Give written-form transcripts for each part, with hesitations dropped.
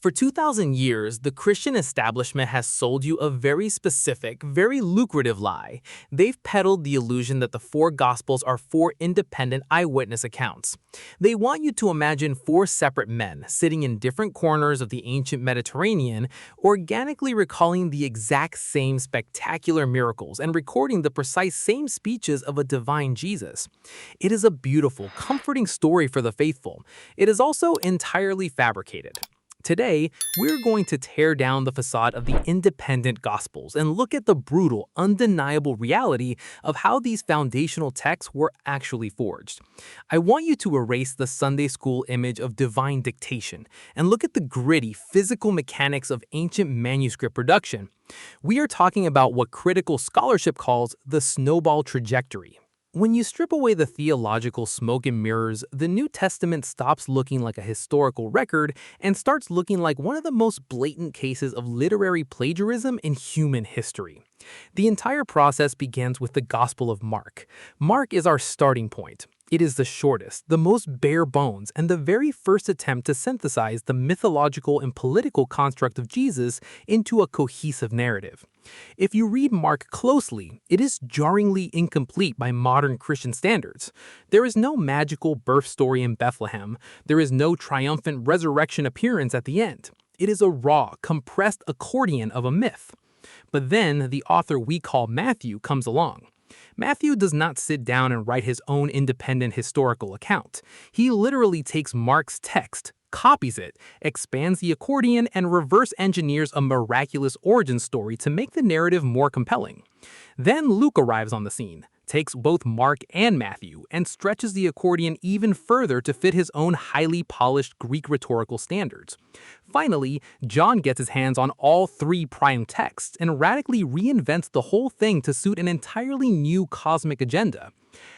For 2,000 years, the Christian establishment has sold you a very specific, very lucrative lie. They've peddled the illusion that the four Gospels are four independent eyewitness accounts. They want you to imagine four separate men sitting in different corners of the ancient Mediterranean, organically recalling the exact same spectacular miracles and recording the precise same speeches of a divine Jesus. It is a beautiful, comforting story for the faithful. It is also entirely fabricated. Today, we're going to tear down the facade of the independent Gospels and look at the brutal, undeniable reality of how these foundational texts were actually forged. I want you to erase the Sunday school image of divine dictation and look at the gritty, physical mechanics of ancient manuscript production. We are talking about what critical scholarship calls the Snowball Trajectory. When you strip away the theological smoke and mirrors, the New Testament stops looking like a historical record and starts looking like one of the most blatant cases of literary plagiarism in human history. The entire process begins with the Gospel of Mark. Mark is our starting point. It is the shortest, the most bare bones, and the very first attempt to synthesize the mythological and political construct of Jesus into a cohesive narrative. If you read Mark closely, it is jarringly incomplete by modern Christian standards. There is no magical birth story in Bethlehem. There is no triumphant resurrection appearance at the end. It is a raw, compressed accordion of a myth. But then the author we call Matthew comes along. Matthew does not sit down and write his own independent historical account. He literally takes Mark's text, copies it, expands the accordion, and reverse engineers a miraculous origin story to make the narrative more compelling. Then Luke arrives on the scene, takes both Mark and Matthew, and stretches the accordion even further to fit his own highly polished Greek rhetorical standards. Finally, John gets his hands on all three prime texts and radically reinvents the whole thing to suit an entirely new cosmic agenda.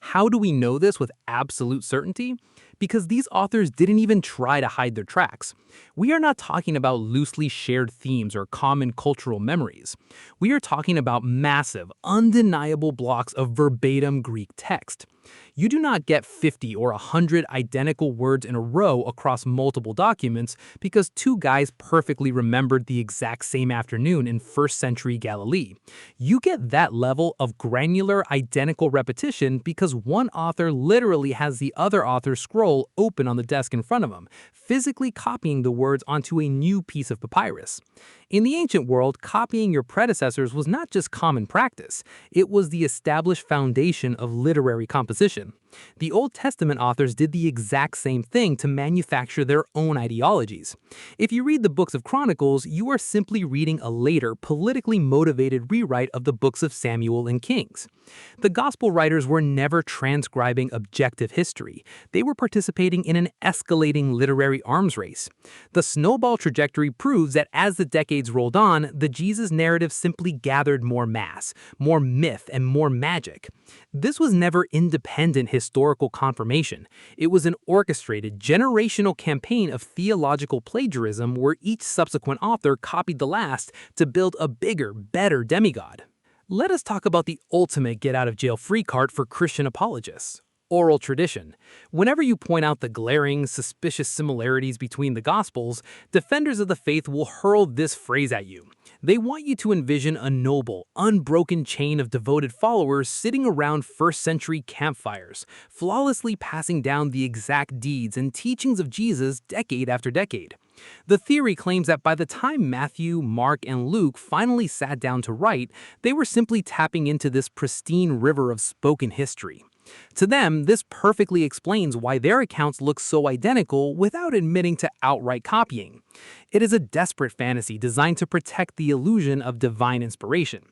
How do we know this with absolute certainty? Because these authors didn't even try to hide their tracks. We are not talking about loosely shared themes or common cultural memories. We are talking about massive, undeniable blocks of verbatim Greek text. You do not get 50 or 100 identical words in a row across multiple documents because two guys perfectly remembered the exact same afternoon in first century Galilee. You get that level of granular, identical repetition because one author literally has the other author's scroll open on the desk in front of him, physically copying the words onto a new piece of papyrus. In the ancient world, copying your predecessors was not just common practice, it was the established foundation of literary composition. The Old Testament authors did the exact same thing to manufacture their own ideologies. If you read the books of Chronicles, you are simply reading a later, politically motivated rewrite of the books of Samuel and Kings. The Gospel writers were never transcribing objective history. They were participating in an escalating literary arms race. The Snowball Trajectory proves that as the decades rolled on, the Jesus narrative simply gathered more mass, more myth, and more magic. This was never independent historical confirmation. It was an orchestrated, generational campaign of theological plagiarism where each subsequent author copied the last to build a bigger, better demigod. Let us talk about the ultimate get-out-of-jail-free card for Christian apologists: oral tradition. Whenever you point out the glaring, suspicious similarities between the Gospels, defenders of the faith will hurl this phrase at you. They want you to envision a noble, unbroken chain of devoted followers sitting around first-century campfires, flawlessly passing down the exact deeds and teachings of Jesus decade after decade. The theory claims that by the time Matthew, Mark, and Luke finally sat down to write, they were simply tapping into this pristine river of spoken history. To them, this perfectly explains why their accounts look so identical without admitting to outright copying. It is a desperate fantasy designed to protect the illusion of divine inspiration.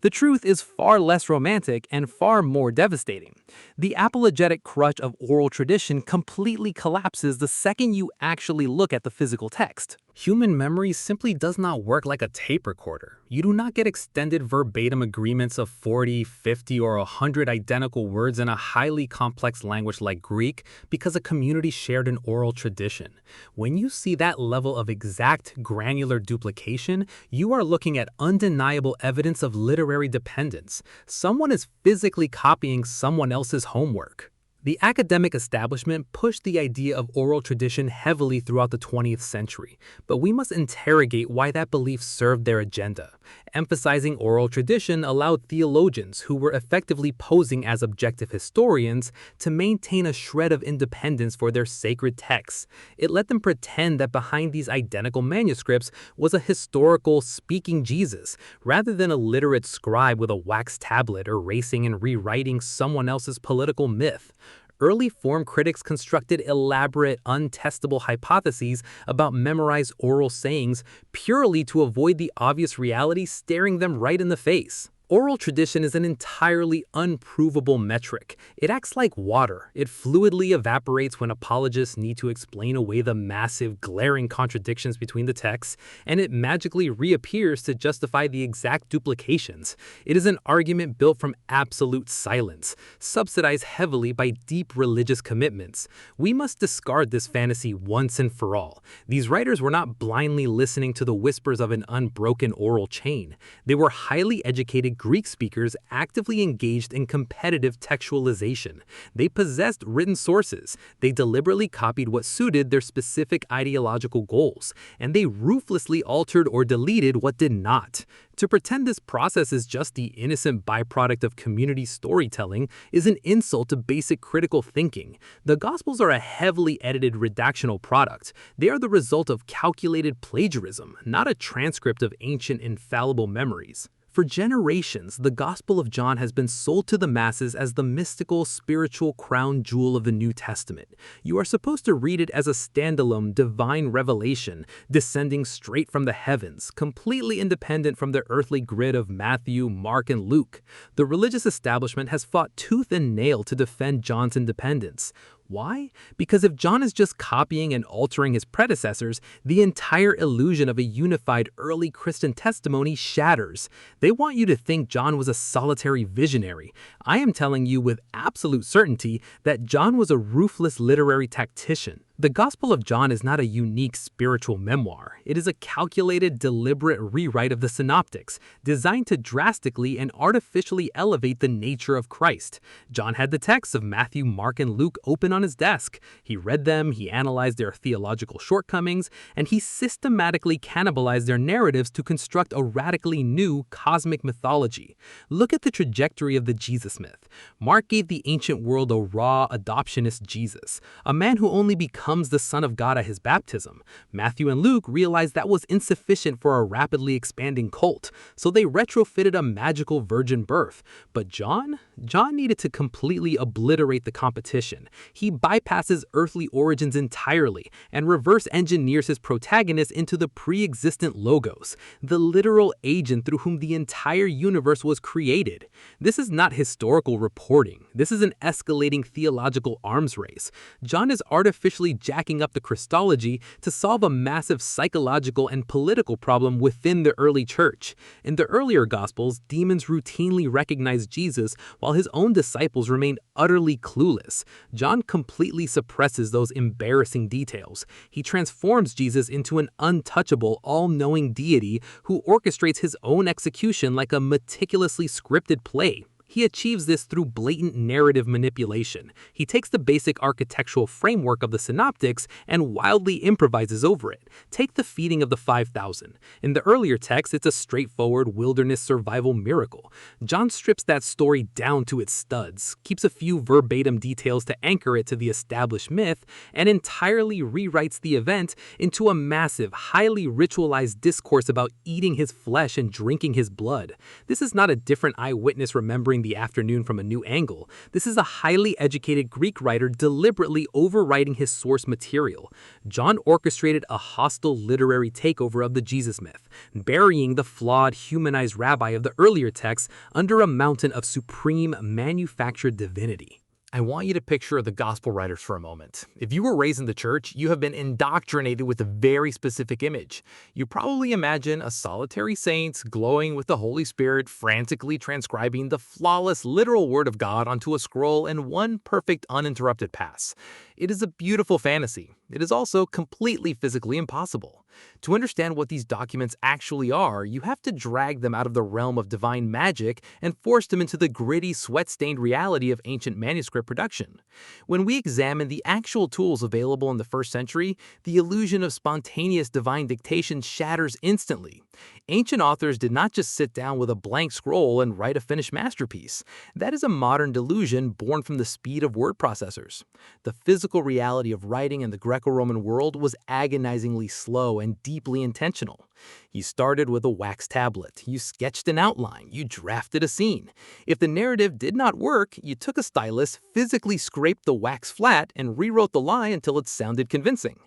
The truth is far less romantic and far more devastating. The apologetic crutch of oral tradition completely collapses the second you actually look at the physical text. Human memory simply does not work like a tape recorder. You do not get extended verbatim agreements of 40, 50, or 100 identical words in a highly complex language like Greek because a community shared an oral tradition. When you see that level of exact, granular duplication, you are looking at undeniable evidence of literary dependence. Someone is physically copying someone else's homework. The academic establishment pushed the idea of oral tradition heavily throughout the 20th century, but we must interrogate why that belief served their agenda. Emphasizing oral tradition allowed theologians, who were effectively posing as objective historians, to maintain a shred of independence for their sacred texts. It let them pretend that behind these identical manuscripts was a historical, speaking Jesus, rather than a literate scribe with a wax tablet erasing and rewriting someone else's political myth. Early form critics constructed elaborate, untestable hypotheses about memorized oral sayings purely to avoid the obvious reality staring them right in the face. Oral tradition is an entirely unprovable metric. It acts like water. It fluidly evaporates when apologists need to explain away the massive, glaring contradictions between the texts, and it magically reappears to justify the exact duplications. It is an argument built from absolute silence, subsidized heavily by deep religious commitments. We must discard this fantasy once and for all. These writers were not blindly listening to the whispers of an unbroken oral chain. They were highly educated Greek speakers actively engaged in competitive textualization. They possessed written sources, they deliberately copied what suited their specific ideological goals, and they ruthlessly altered or deleted what did not. To pretend this process is just the innocent byproduct of community storytelling is an insult to basic critical thinking. The Gospels are a heavily edited redactional product. They are the result of calculated plagiarism, not a transcript of ancient infallible memories. For generations, the Gospel of John has been sold to the masses as the mystical, spiritual crown jewel of the New Testament. You are supposed to read it as a standalone, divine revelation, descending straight from the heavens, completely independent from the earthly grid of Matthew, Mark, and Luke. The religious establishment has fought tooth and nail to defend John's independence. Why? Because if John is just copying and altering his predecessors, the entire illusion of a unified early Christian testimony shatters. They want you to think John was a solitary visionary. I am telling you with absolute certainty that John was a ruthless literary tactician. The Gospel of John is not a unique spiritual memoir. It is a calculated, deliberate rewrite of the Synoptics, designed to drastically and artificially elevate the nature of Christ. John had the texts of Matthew, Mark, and Luke open on his desk. He read them, he analyzed their theological shortcomings, and he systematically cannibalized their narratives to construct a radically new cosmic mythology. Look at the trajectory of the Jesus myth. Mark gave the ancient world a raw, adoptionist Jesus, a man who only becomes the Son of God at his baptism. Matthew and Luke realized that was insufficient for a rapidly expanding cult, so they retrofitted a magical virgin birth. But John needed to completely obliterate the competition. He bypasses earthly origins entirely and reverse engineers his protagonist into the pre-existent logos, the literal agent through whom the entire universe was created. This is not historical reporting. This is an escalating theological arms race. John is artificially jacking up the Christology to solve a massive psychological and political problem within the early church. In the earlier Gospels, demons routinely recognized Jesus while his own disciples remained utterly clueless. John completely suppresses those embarrassing details. He transforms Jesus into an untouchable, all-knowing deity who orchestrates his own execution like a meticulously scripted play. He achieves this through blatant narrative manipulation. He takes the basic architectural framework of the Synoptics and wildly improvises over it. Take the feeding of the 5,000. In the earlier text, it's a straightforward wilderness survival miracle. John strips that story down to its studs, keeps a few verbatim details to anchor it to the established myth, and entirely rewrites the event into a massive, highly ritualized discourse about eating his flesh and drinking his blood. This is not a different eyewitness remembering the afternoon from a new angle. This is a highly educated Greek writer deliberately overwriting his source material. John orchestrated a hostile literary takeover of the Jesus myth, burying the flawed, humanized rabbi of the earlier texts under a mountain of supreme, manufactured divinity. I want you to picture the gospel writers for a moment. If you were raised in the church, you have been indoctrinated with a very specific image. You probably imagine a solitary saint glowing with the Holy Spirit, frantically transcribing the flawless literal word of God onto a scroll in one perfect uninterrupted pass. It is a beautiful fantasy. It is also completely physically impossible. To understand what these documents actually are, you have to drag them out of the realm of divine magic and force them into the gritty, sweat-stained reality of ancient manuscript production. When we examine the actual tools available in the first century, the illusion of spontaneous divine dictation shatters instantly. Ancient authors did not just sit down with a blank scroll and write a finished masterpiece. That is a modern delusion born from the speed of word processors. The physical reality of writing in the Greco-Roman world was agonizingly slow and deeply intentional. You started with a wax tablet, you sketched an outline, you drafted a scene. If the narrative did not work, you took a stylus, physically scraped the wax flat, and rewrote the lie until it sounded convincing.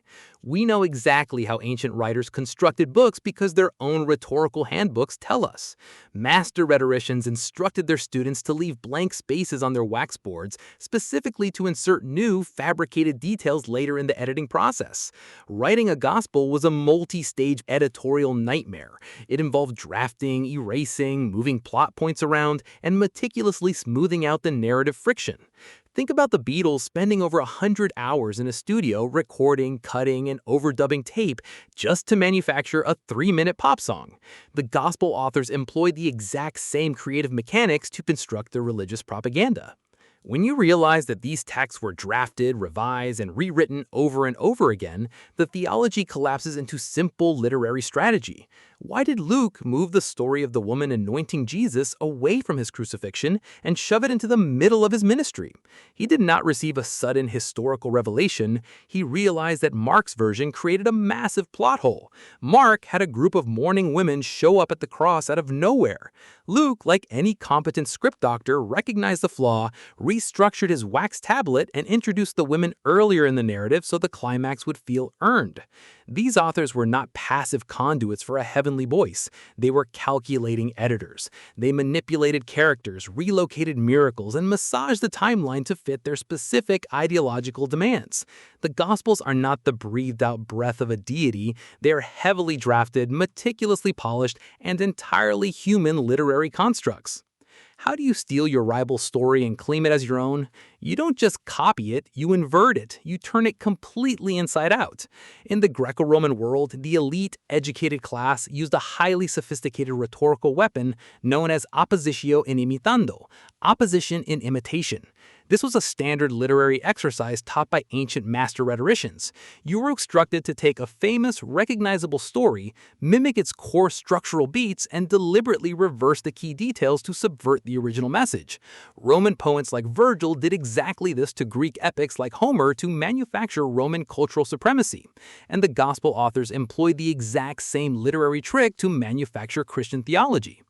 We know exactly how ancient writers constructed books because their own rhetorical handbooks tell us. Master rhetoricians instructed their students to leave blank spaces on their wax boards, specifically to insert new, fabricated details later in the editing process. Writing a gospel was a multi-stage editorial nightmare. It involved drafting, erasing, moving plot points around, and meticulously smoothing out the narrative friction. Think about the Beatles spending over 100 hours in a studio recording, cutting, and overdubbing tape just to manufacture a 3-minute pop song. The gospel authors employed the exact same creative mechanics to construct their religious propaganda. When you realize that these texts were drafted, revised, and rewritten over and over again, the theology collapses into simple literary strategy. Why did Luke move the story of the woman anointing Jesus away from his crucifixion and shove it into the middle of his ministry? He did not receive a sudden historical revelation. He realized that Mark's version created a massive plot hole. Mark had a group of mourning women show up at the cross out of nowhere. Luke, like any competent script doctor, recognized the flaw, restructured his wax tablet, and introduced the women earlier in the narrative so the climax would feel earned. These authors were not passive conduits for a heavenly voice. They were calculating editors. They manipulated characters, relocated miracles, and massaged the timeline to fit their specific ideological demands. The Gospels are not the breathed-out breath of a deity. They are heavily drafted, meticulously polished, and entirely human literary constructs. How do you steal your rival's story and claim it as your own? You don't just copy it, you invert it. You turn it completely inside out. In the Greco-Roman world, the elite, educated class used a highly sophisticated rhetorical weapon known as oppositio in imitando, opposition in imitation. This was a standard literary exercise taught by ancient master rhetoricians. You were instructed to take a famous, recognizable story, mimic its core structural beats, and deliberately reverse the key details to subvert the original message. Roman poets like Virgil did exactly this to Greek epics like Homer to manufacture Roman cultural supremacy. And the gospel authors employed the exact same literary trick to manufacture Christian theology.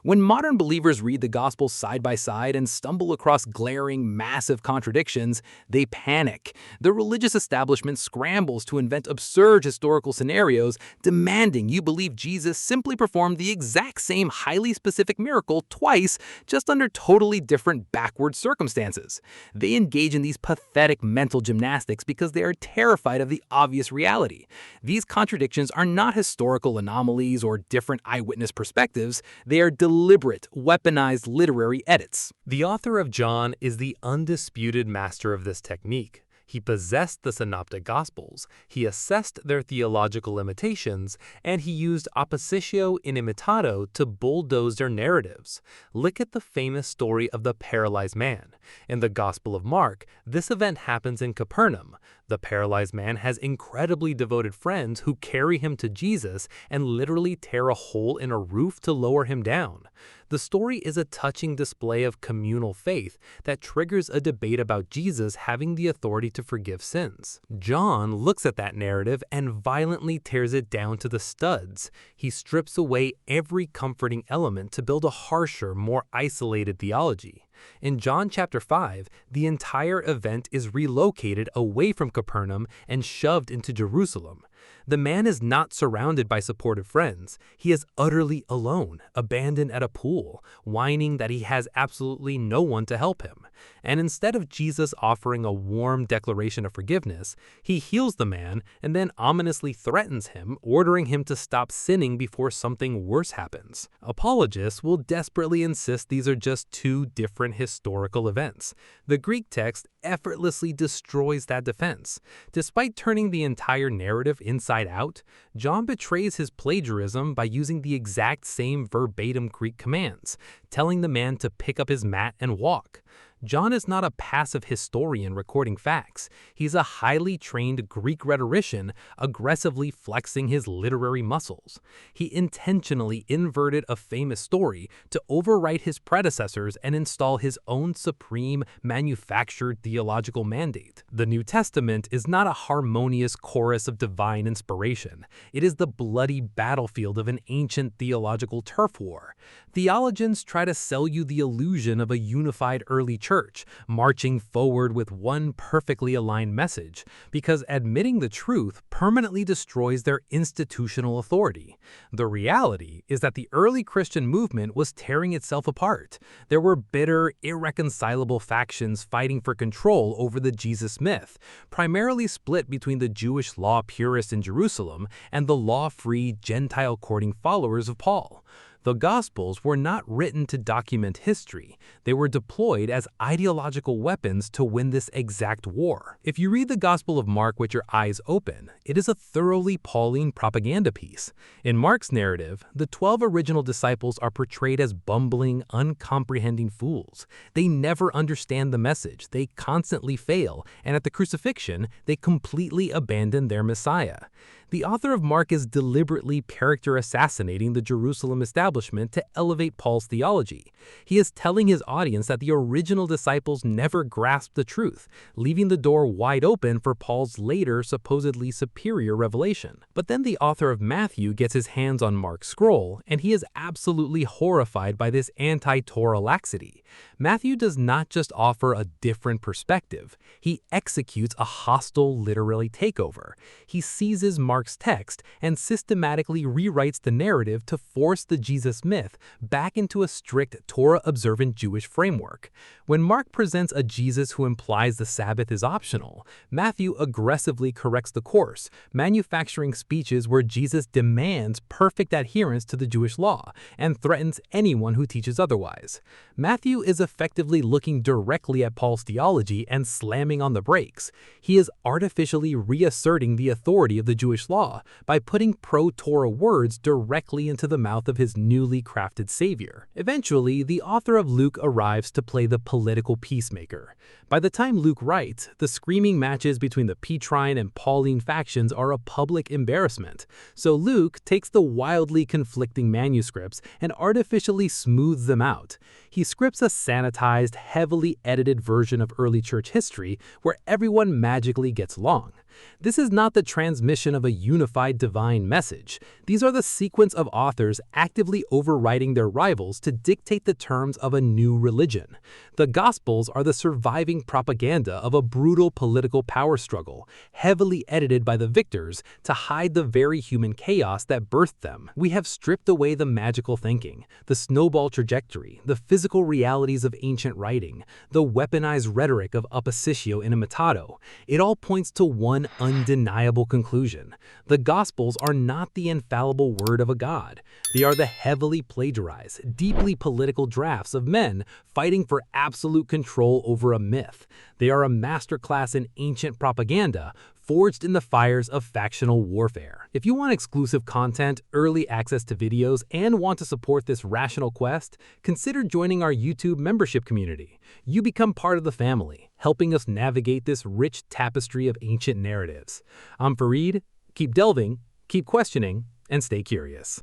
When modern believers read the Gospels side by side and stumble across glaring, massive contradictions, they panic. The religious establishment scrambles to invent absurd historical scenarios, demanding you believe Jesus simply performed the exact same highly specific miracle twice, just under totally different backward circumstances. They engage in these pathetic mental gymnastics because they are terrified of the obvious reality. These contradictions are not historical anomalies or different eyewitness perspectives. They are deliberate, weaponized literary edits. The author of John is the undisputed master of this technique. He possessed the Synoptic Gospels, he assessed their theological limitations, and he used oppositio in imitato to bulldoze their narratives. Look at the famous story of the paralyzed man. In the Gospel of Mark, this event happens in Capernaum. The paralyzed man has incredibly devoted friends who carry him to Jesus and literally tear a hole in a roof to lower him down. The story is a touching display of communal faith that triggers a debate about Jesus having the authority to forgive sins. John looks at that narrative and violently tears it down to the studs. He strips away every comforting element to build a harsher, more isolated theology. In John chapter 5, the entire event is relocated away from Capernaum and shoved into Jerusalem. The man is not surrounded by supportive friends. He is utterly alone, abandoned at a pool, whining that he has absolutely no one to help him. And instead of Jesus offering a warm declaration of forgiveness, he heals the man and then ominously threatens him, ordering him to stop sinning before something worse happens. Apologists will desperately insist these are just two different historical events. The Greek text effortlessly destroys that defense. Despite turning the entire narrative inside out, John betrays his plagiarism by using the exact same verbatim Greek commands, telling the man to pick up his mat and walk. John is not a passive historian recording facts. He's a highly trained Greek rhetorician aggressively flexing his literary muscles. He intentionally inverted a famous story to overwrite his predecessors and install his own supreme, manufactured theological mandate. The New Testament is not a harmonious chorus of divine inspiration. It is the bloody battlefield of an ancient theological turf war. Theologians try to sell you the illusion of a unified early church, marching forward with one perfectly aligned message, because admitting the truth permanently destroys their institutional authority. The reality is that the early Christian movement was tearing itself apart. There were bitter, irreconcilable factions fighting for control over the Jesus myth, primarily split between the Jewish law purists in Jerusalem and the law-free, Gentile-courting followers of Paul. The Gospels were not written to document history. They were deployed as ideological weapons to win this exact war. If you read the Gospel of Mark with your eyes open, it is a thoroughly Pauline propaganda piece. In Mark's narrative, the 12 original disciples are portrayed as bumbling, uncomprehending fools. They never understand the message, they constantly fail, and at the crucifixion, they completely abandon their Messiah. The author of Mark is deliberately character assassinating the Jerusalem establishment to elevate Paul's theology. He is telling his audience that the original disciples never grasped the truth, leaving the door wide open for Paul's later, supposedly superior revelation. But then the author of Matthew gets his hands on Mark's scroll, and he is absolutely horrified by this anti-Torah laxity. Matthew does not just offer a different perspective, he executes a hostile literary takeover. He seizes Mark's text and systematically rewrites the narrative to force the Jesus myth back into a strict Torah-observant Jewish framework. When Mark presents a Jesus who implies the Sabbath is optional, Matthew aggressively corrects the course, manufacturing speeches where Jesus demands perfect adherence to the Jewish law and threatens anyone who teaches otherwise. Matthew is effectively looking directly at Paul's theology and slamming on the brakes. He is artificially reasserting the authority of the Jewish law by putting pro-Torah words directly into the mouth of his newly crafted savior. Eventually, the author of Luke arrives to play the political peacemaker. By the time Luke writes, the screaming matches between the Petrine and Pauline factions are a public embarrassment. So Luke takes the wildly conflicting manuscripts and artificially smooths them out. He scripts a sanitized, heavily edited version of early church history where everyone magically gets along. This is not the transmission of a unified divine message. These are the sequence of authors actively overriding their rivals to dictate the terms of a new religion. The Gospels are the surviving propaganda of a brutal political power struggle, heavily edited by the victors to hide the very human chaos that birthed them. We have stripped away the magical thinking, the snowball trajectory, the physical realities of ancient writing, the weaponized rhetoric of oppositio inimitato. It all points to one undeniable conclusion. The Gospels are not the infallible word of a god. They are the heavily plagiarized, deeply political drafts of men fighting for absolute control over a myth. They are a masterclass in ancient propaganda, forged in the fires of factional warfare. If you want exclusive content, early access to videos, and want to support this rational quest, consider joining our YouTube membership community. You become part of the family, helping us navigate this rich tapestry of ancient narratives. I'm Farid. Keep delving, keep questioning, and stay curious.